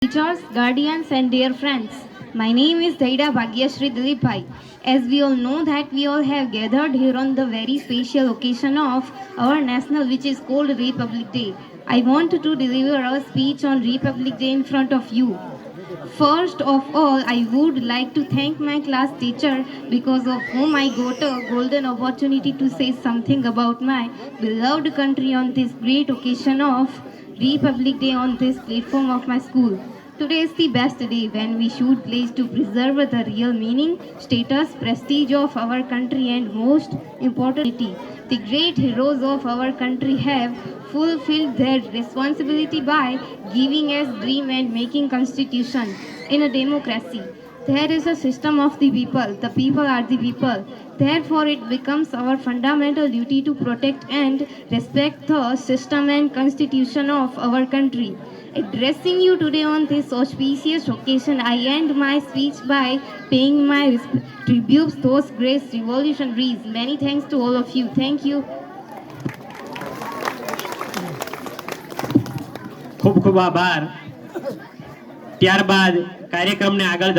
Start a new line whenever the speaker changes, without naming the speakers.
Teachers, guardians, and dear friends. My name is Daida Bhagyashri Dilip Bhai. As we all know that we all have gathered here on the very special occasion of our national, which is called Republic Day. I want to deliver a speech on Republic Day in front of you. First of all, I would like to thank my class teacher because of whom I got a golden opportunity to say something about my beloved country on this great occasion of Republic Day on this platform of my school. Today is the best day when we should pledge to preserve the real meaning, status, prestige of our country and most importantly, the great heroes of our country have fulfilled their responsibility by giving us dream and making constitution in a democracy. There is a system of the people are the people. Therefore, it becomes our fundamental duty to protect and respect the system and constitution of our country. Addressing you today on this auspicious occasion, I end my speech by paying my tributes to those great revolutionaries. Many thanks to all of you. Thank you.
ખૂબ ખૂબ આભાર. ત્યારબાદ કાર્યક્રમને આગળ